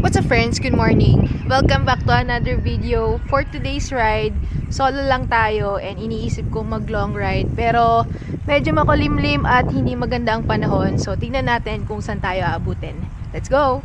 What's up friends? Good morning! Welcome back to another video. For today's ride, solo lang tayo and iniisip kong mag long ride. Pero medyo makulimlim at hindi maganda ang panahon. So tingnan natin kung saan tayo aabutin. Let's go!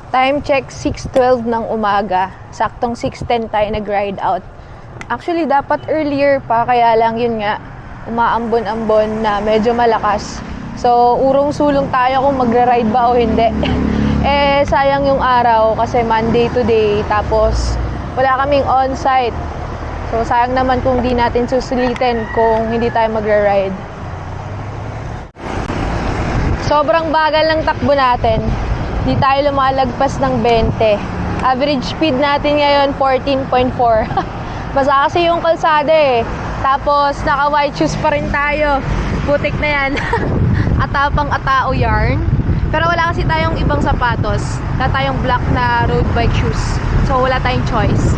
Time check 6:12 ng umaga. Saktong 6:10 tayo nag-ride out. Actually, dapat earlier pa, kaya lang yun nga, umaambon-ambon na medyo malakas. So, urong-sulong tayo kung magra-ride ba o hindi. Sayang yung araw kasi Monday today, tapos wala kaming on-site. So, sayang naman kung di natin susulitin kung hindi tayo magra-ride. Sobrang bagal ng takbo natin. Di tayo lumalagpas ng 20. Average speed natin ngayon 14.4. Basa kasi yung kalsada eh. Tapos naka white shoes pa rin tayo. Putik na yan. Atapang atao yarn. Pero wala kasi tayong ibang sapatos. Wala tayong black na road bike shoes. So wala tayong choice.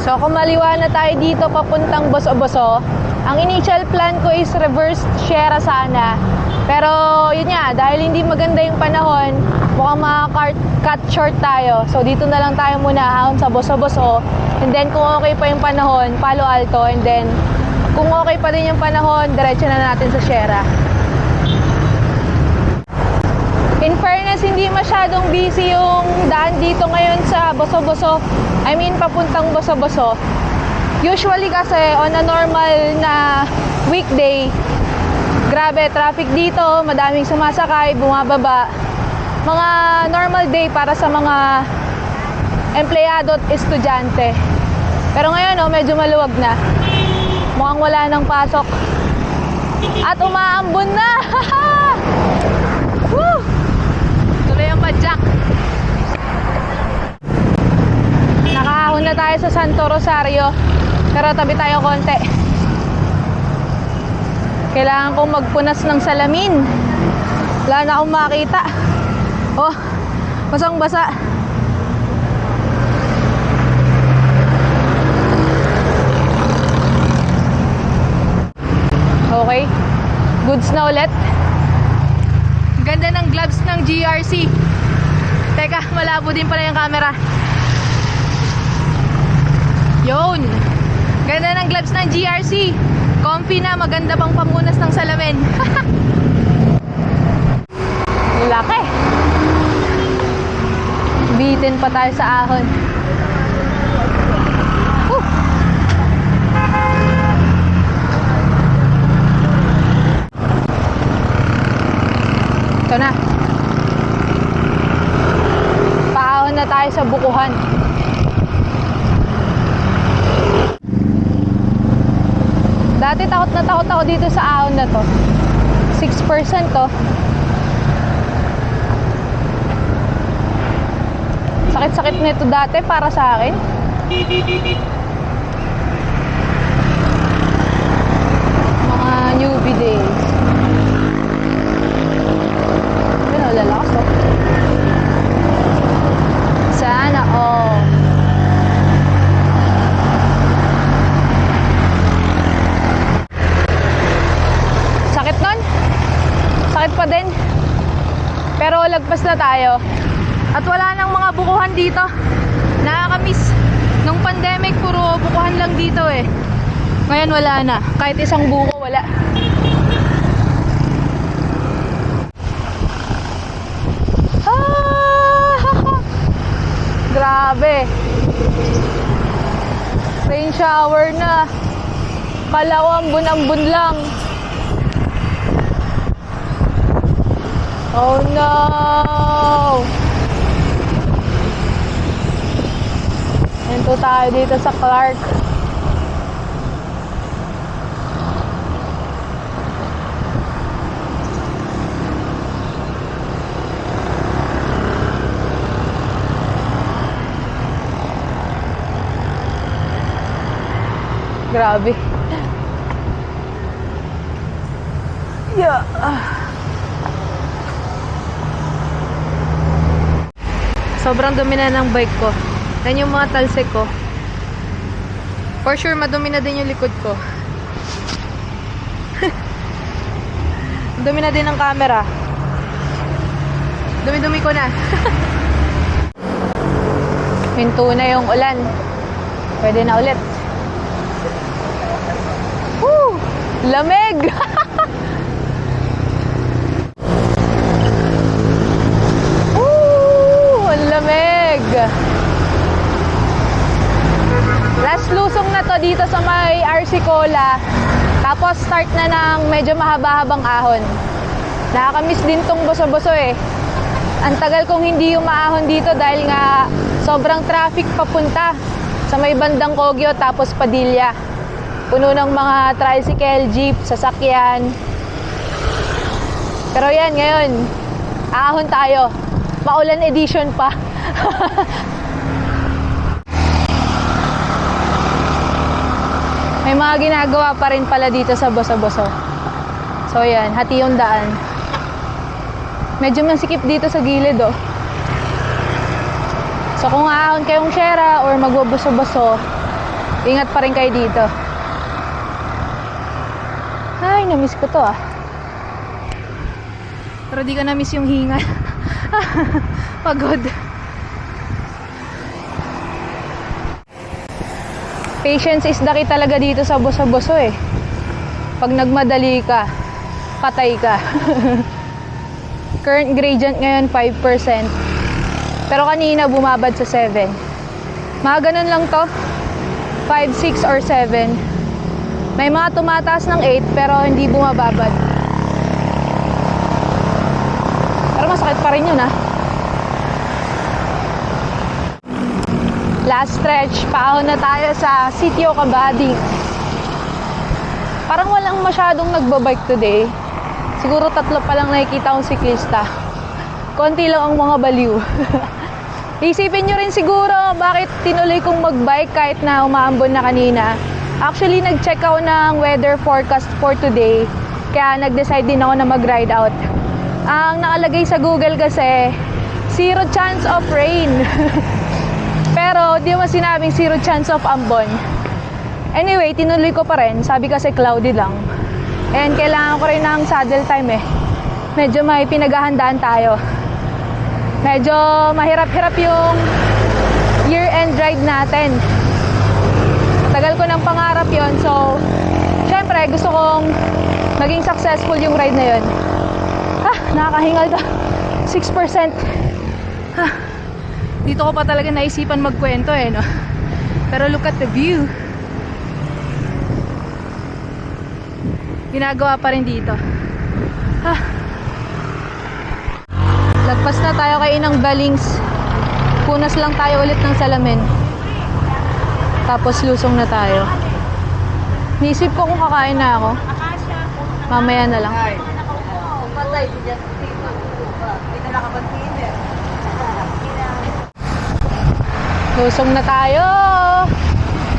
So kung maliwa na tayo dito papuntang Boso-Boso, ang initial plan ko is reverse Sierra sana. Pero yun nga, dahil hindi maganda yung panahon, mukhang cut short tayo. So dito na lang tayo muna haon sa Boso-Boso. And then kung okay pa yung panahon, Palo Alto. And then kung okay pa din yung panahon, diretso na natin sa Sierra. In fairness, hindi masyadong busy yung daan dito ngayon sa Boso-Boso. I mean, papuntang Boso-Boso. Usually kasi on a normal na weekday, grabe, traffic dito, madaming sumasakay, bumababa. Mga normal day para sa mga empleyado at estudyante. Pero ngayon, medyo maluwag na. Mukhang wala nang pasok. At umaambon na! Woo! Tuloy ang padjak. Nakahon na tayo sa Santo Rosario. Pero tabi tayo konti. Kailangan kong magpunas ng salamin. Wala na akong makita. Oh, basang-basa. Okay. Goods na ulit. Ganda ng gloves ng GRC. Teka, malabo din pala yung camera. Yun. Ganda ng gloves ng GRC. Comfy na, maganda pang pamunas ng salamin. Laki. Bitin pa tayo sa ahon. Ito na. Paahon na tayo sa Bukuhan. Dati takot na takot ako dito sa ahon na to. 6% to. Sakit-sakit nito dati para sa akin. Mga newbie days. Ano, lalakas to. Sana all. Sakit nun. Sakit pa din. Pero lagpas na tayo. At wala nang mga bukuhan dito. Nakakamiss. Nung pandemic, puro bukuhan lang dito eh. Ngayon wala na. Kahit isang buko, wala. Grabe. Rain shower na. Kala ko ambon-ambon lang. Oh no! Ito tayo dito sa Clark. Grabe. Yeah. Sobrang dumi na ng bike ko. Yan yung mga talsik ko. For sure, madumi na din yung likod ko. Dumi na din ng camera. Dumi-dumi ko na. Hinto na yung ulan. Pwede na ulit. Woo! Lamig! Woo! Ang lamig! Last lusong na to dito sa may RC Cola. Tapos start na ng medyo mahaba-habang ahon. Nakakamiss din tong boso-boso eh. Ang tagal kong hindi umaahon dito dahil nga sobrang traffic papunta sa may bandang Kogyo tapos Padilla. Puno ng mga tricycle, jeep, sasakyan. Pero yan, ngayon, ahon tayo. Maulan edition pa. May mga ginagawa pa rin pala dito sa Boso-Boso. So yan, hati yung daan. Medyo masikip dito sa gilid oh. So kung aahon kayong Sierra or magboboso-boso, ingat pa rin kayo dito. Ay, namiss ko to ah. Pero di ko namiss yung hinga. Pagod. Patience is the key talaga dito sa boso-boso eh. Pag nagmadali ka, patay ka. Current gradient ngayon 5%. Pero kanina bumabad sa 7. Mga ganun lang to. 5, 6 or 7. May mga tumataas ng 8 pero hindi bumababad. Pero masakit pa rin yun ah. Last stretch, paahon na tayo sa Sitio Cabading. Parang walang masyadong nagbabike today. Siguro 3 pa lang nakikita akong siklista. Konti lang ang mga baliw. Isipin nyo rin siguro bakit tinuloy kong magbike kahit na umaambon na kanina. Actually, nag-check ako ng weather forecast for today. Kaya nag-decide din ako na mag-ride out. Ang nakalagay sa Google kasi, 0 chance of rain. Pero di mo sinabing 0 chance of ambon. Anyway, tinuloy ko pa rin. Sabi kasi cloudy lang. And kailangan ko rin ng saddle time eh. Medyo may pinaghahandaan tayo. Medyo mahirap-hirap yung year-end ride natin. Tagal ko ng pangarap yon. So, syempre gusto kong maging successful yung ride na yon. Nakakahingal to. 6%. Dito ko pa talaga naisipan magkwento eh, no? Pero look at the view. Ginagawa pa rin dito. Lagpas na tayo kay Inang Balings. Punas lang tayo ulit ng salamin. Tapos lusong na tayo. Niisip ko kung kakain na ako. Mamaya na lang. Lusong na tayo.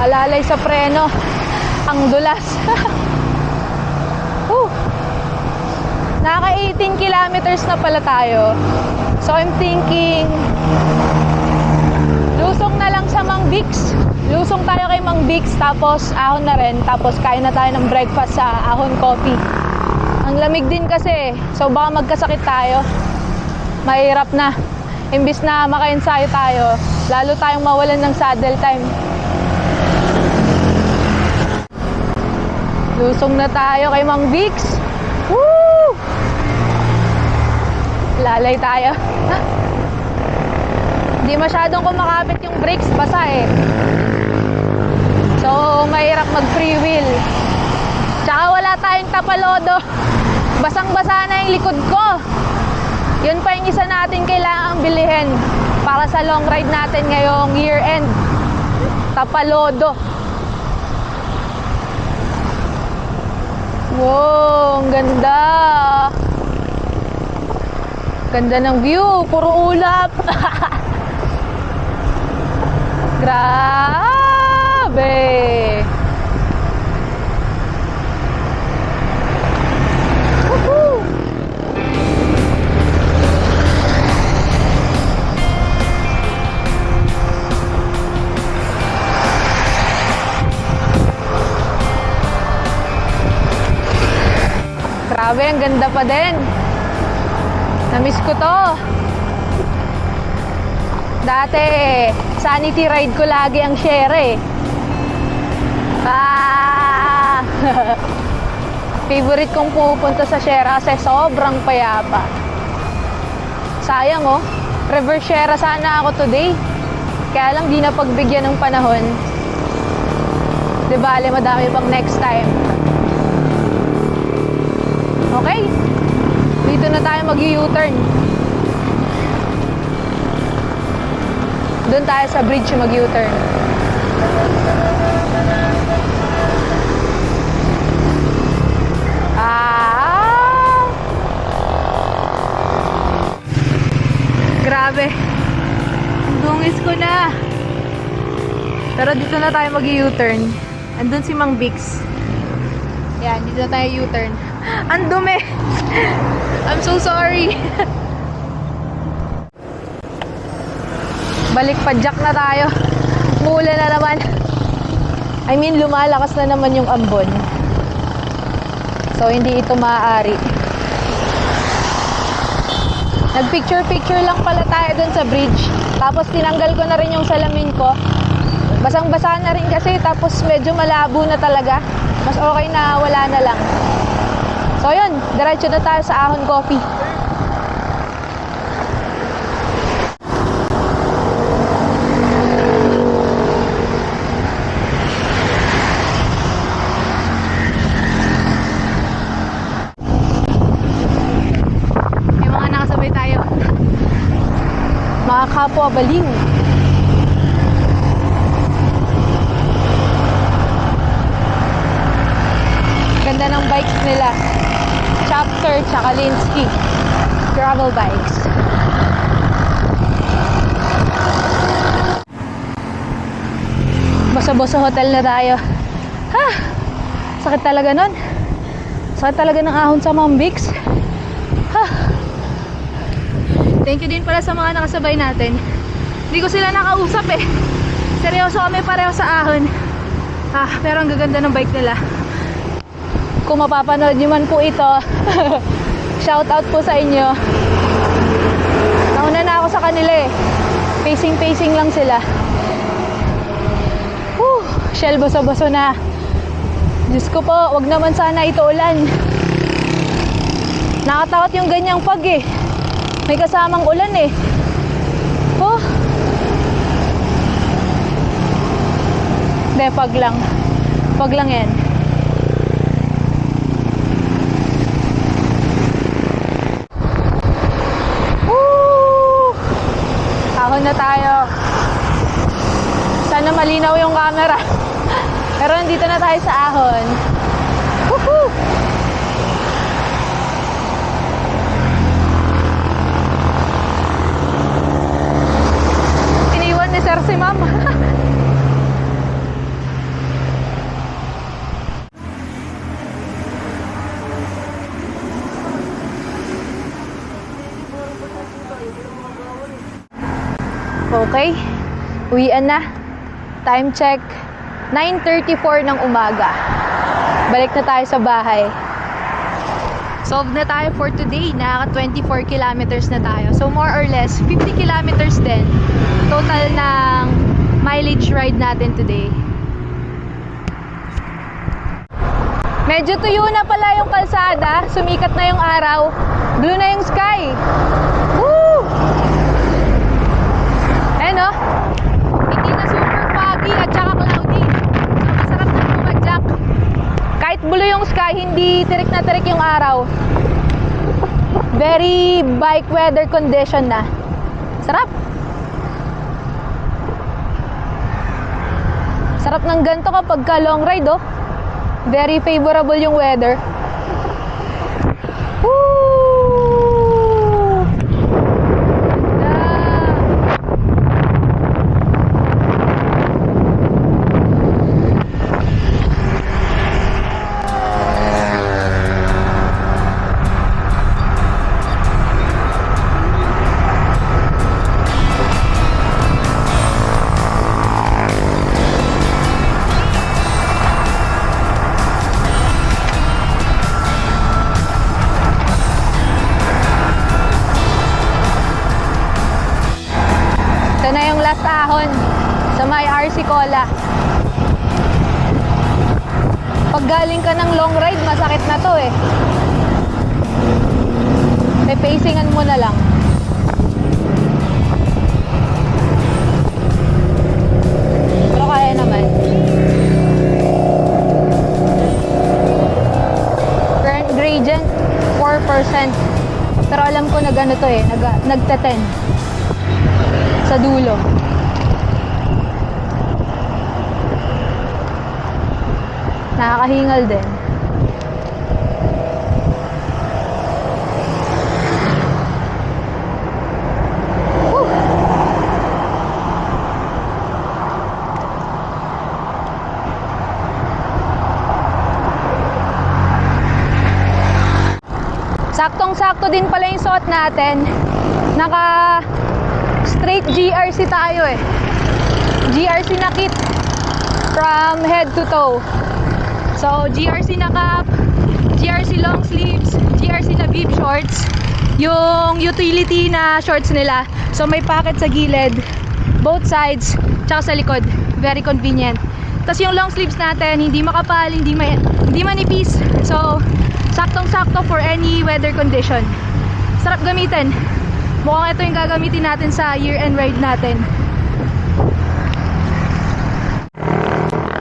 Alalay sa preno. Ang dulas. Naka 18 kilometers na pala tayo. So I'm thinking lusong na lang sa Mang Bix. Lusong tayo kay Mang Bix. Tapos ahon na rin. Tapos kain na tayo ng breakfast sa Ahon Coffee. Ang lamig din kasi. So baka magkasakit tayo. Mahirap na. Imbis na maka-ensayo tayo, lalo tayong mawalan ng saddle time. Lusong na tayo kay Mang Bix. Woo! Lalay tayo. Hindi masyadong kumakapit yung brakes, basa eh. So, mahirap mag-free wheel. Tsaka wala tayong tapalodo. Basang-basa na yung likod ko. Yun pa yung isa natin kailangang bilihin para sa long ride natin ngayong year-end. Tapalodo. Wow, ang ganda. Ganda ng view, puro ulap. Grabe. Grabe, ang ganda pa din. Namiss ko to. Dati, sanity ride ko lagi ang share eh. Favorite kong pupunta sa Sierra kasi sobrang payapa. Sayang oh, reverse Sierra sana ako today. Kaya lang di na pagbigyan ng panahon. Di bale, madami pang next time. Okay, dito na tayo mag-U-turn. Doon tayo sa bridge mag-U-turn. Grabe. Dungis ko na. Pero dito na tayo mag-U-turn. Andun si Mang Bix. Yan, dito na tayo U-turn. Ang dumi. I'm so sorry. Balik pa jack na tayo. Mula na naman. I mean, lumalakas na naman yung ambon. So, hindi ito maaari. Nagpicture-picture lang pala tayo dun sa bridge. Tapos tinanggal ko na rin yung salamin ko. Basang-basa na rin kasi. Tapos medyo malabo na talaga. Mas okay na wala na lang. So yun, diretso na tayo sa Ahon Coffee. Mga kapwa baliw. Ganda ng bikes nila. Chapter tsaka Linsky. Gravel bikes. Bosa-bosa hotel na tayo. Ha! Sakit talaga nun. Sakit talaga ng ahon sa Mang Bix. Thank you din pala sa mga nakasabay natin. Hindi ko sila nakausap eh. Seryoso kami pareho sa ahon. Pero ang gaganda ng bike nila. Kung mapapanood nyo man po ito, shout out po sa inyo. Nauna na ako sa kanila eh. Pacing lang sila. Shell boso-boso na. Diyos ko po, wag naman sana ito ulan. Nakatakot yung ganyang pag eh. May kasamang ulan eh. Hindi, pag lang. Pag lang yan. Ahon na tayo. Sana malinaw yung camera. Pero nandito na tayo sa ahon. Woohoo! Ni sir si ma'am. Okay, uwian na. Time check 9:34 ng umaga. Balik na tayo sa bahay. Solve na tayo for today. Nakaka 24 kilometers na tayo. So more or less 50 kilometers din total ng mileage ride natin today. Medyo tuyo na pala yung kalsada. Sumikat na yung araw. Blue na yung sky. Woo! Ayan o. Hindi na super foggy at saka cloudy. So masarap na pumadyak. Kahit blue yung sky, hindi tirik na tirik yung araw. Very bike weather condition na. Sarap. Sarap ng ganito kapag ka long ride oh. Very favorable yung weather. Woo! Ito na yung last ahon sa may RC Cola. Pag galing ka ng long ride, masakit na to eh. Pacingan mo na lang. Pero kaya naman. Current gradient 4%. Pero alam ko na gano to eh, nagta-10 sa dulo. Nakakahingal din. Saktong-sakto din pala yung suot natin. Naka straight GRC tayo eh. GRC na kit from head to toe. So GRC na cap, GRC long sleeves, GRC na bib shorts, yung utility na shorts nila. So may pocket sa gilid, both sides, tsaka sa likod. Very convenient. Tapos yung long sleeves natin, hindi makapal, hindi manipis. So saktong-sakto for any weather condition. Sarap gamitin. Mukhang ito yung gagamitin natin sa year-end ride natin.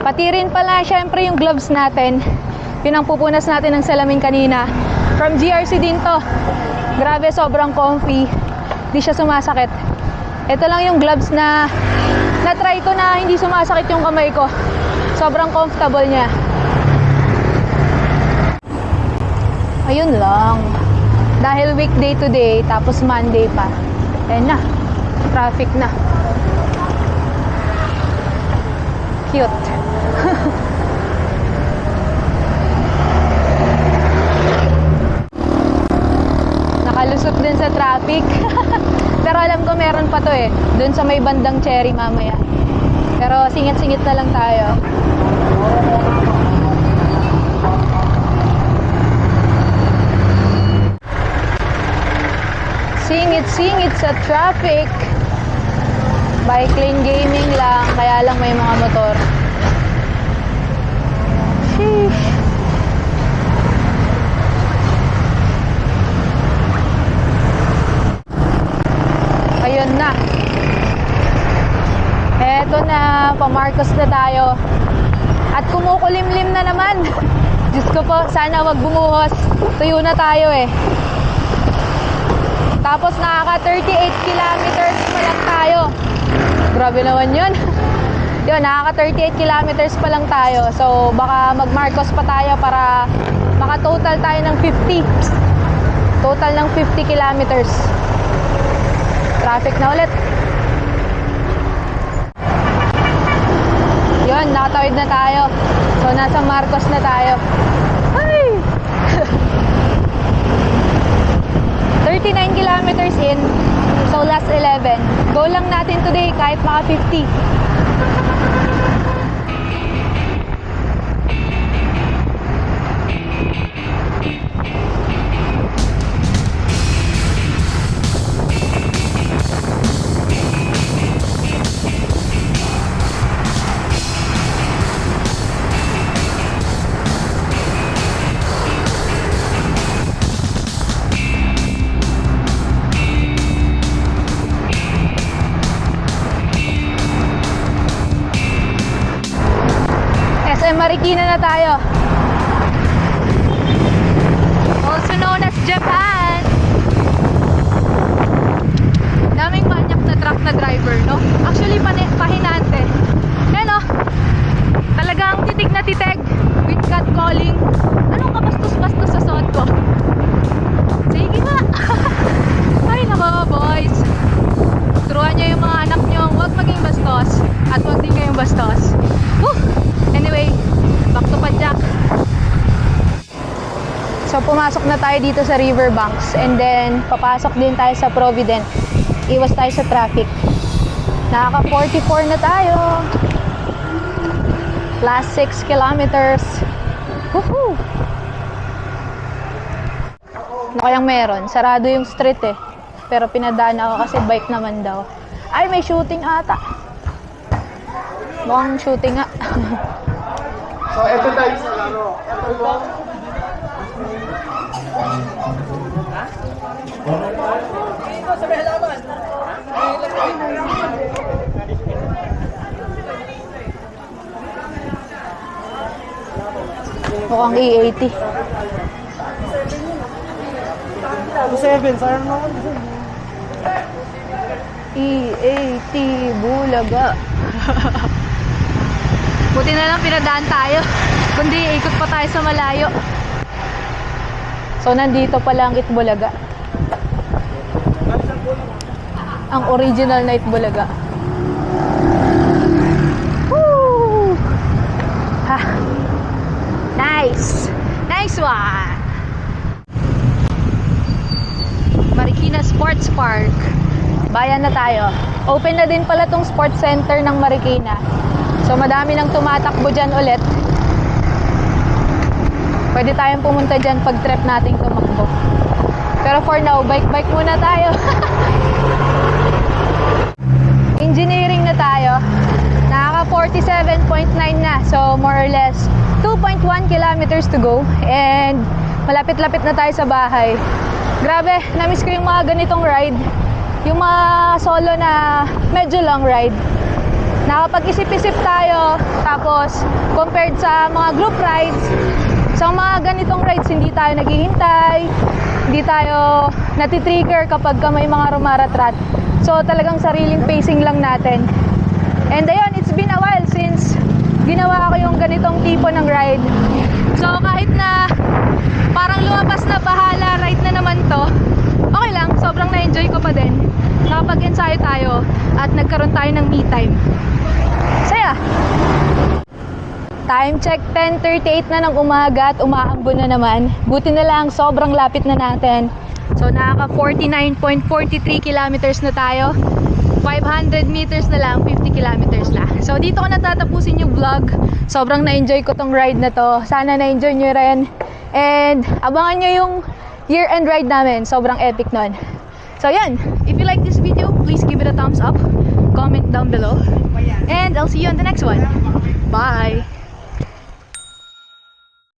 Pati rin pala syempre yung gloves natin. Pinangpupunas natin ng salamin kanina. From GRC din to. Grabe, sobrang comfy. Di siya sumasakit. Ito lang yung gloves na na-try ko na hindi sumasakit yung kamay ko. Sobrang comfortable niya. Ayun lang. Dahil weekday today, tapos Monday pa. Ayan na. Traffic na. Cute. Nakalusot din sa traffic. Pero alam ko meron pa to eh. Doon sa may bandang Cherry mamaya. Pero singit-singit na lang tayo. Singit-singit sa traffic. Bike lane gaming lang, kaya lang may mga motor. Sheesh. Ayun na. Eto na, pa-Marcos na tayo. At kumukulimlim na naman. Diyos ko po, sana wag bumuhos. Tuyo na tayo eh. Tapos nakaka 38 kilometers pa lang tayo. Grabe naman yun. Yun, nakaka 38 kilometers pa lang tayo. So baka mag-Marcos pa tayo para maka-total tayo ng 50. Total ng 50 kilometers. Traffic na ulit. Yun, nakatawid na tayo. So nasa Marcos na tayo. Ay! 39 kilometers in, so last 11. Go lang natin today kahit maka 50. Marikina na tayo. Also known as Japan. Daming manyak na truck na driver, no? Actually, pahinante. Ano? Talagang titig na titig. With cat calling. Anong kabastos-bastos sa suot ko? Sige nga. Ay, nako, boys. Turuan nyo yung mga anak nyo. Huwag maging bastos. At huwag din kayong bastos. Anyway, back to Padjak. So pumasok na tayo dito sa Riverbanks and then papasok din tayo sa Provident. Iwas tayo sa traffic. Nakaka 44 na tayo. Last 6 kilometers. Woohoo! Ano kayang meron? Sarado yung street eh. Pero pinadaan ako kasi bike naman daw. Ay, may shooting ata. Mukhang shooting nga. So, ito tayo sa laro. Ito po. Mukhang E80. 7, sayang naman. E80 Bulaga. Buti na lang pinadaan tayo. Kundi ikot pa tayo sa malayo. So nandito pala ang Itbulaga. Ang original na Itbulaga. Woo! Ha. Nice. Nice one. Marikina Sports Park. Bayan na tayo. Open na din pala tong sports center ng Marikina. So madami nang tumatakbo dyan ulit. Pwede tayong pumunta dyan pag trip nating tumakbo. Pero for now, bike muna tayo. Engineering na tayo. Nakaka 47.9 na. So more or less 2.1 kilometers to go. And malapit-lapit na tayo sa bahay. Grabe, namiss ko yung mga ganitong ride. Yung mga solo na medyo long ride. Nakapag-isip-isip tayo. Tapos, compared sa mga group rides, sa mga ganitong rides, hindi tayo naghihintay. Hindi tayo natitrigger kapag may mga rumaratrat. So, talagang sariling pacing lang natin. And ayun, it's been a while since ginawa ko yung ganitong tipo ng ride. So, kahit na parang lumabas na bahala ride na naman to, okay lang, sobrang na-enjoy ko pa din. Nakapag-ensayo tayo at nagkaroon tayo ng me time. Saya! Time check, 10:38 na ng umaga at umaambon na naman. Buti na lang, sobrang lapit na natin. So, nakaka 49.43 kilometers na tayo. 500 meters na lang, 50 kilometers na. So, dito ko natatapusin yung vlog. Sobrang na-enjoy ko tong ride na to. Sana na-enjoy nyo rin. And, abangan nyo yung year-end ride namin. Sobrang epic nun. So, yan. If you like this video, please give it a thumbs up. Comment down below. And I'll see you on the next one. Bye!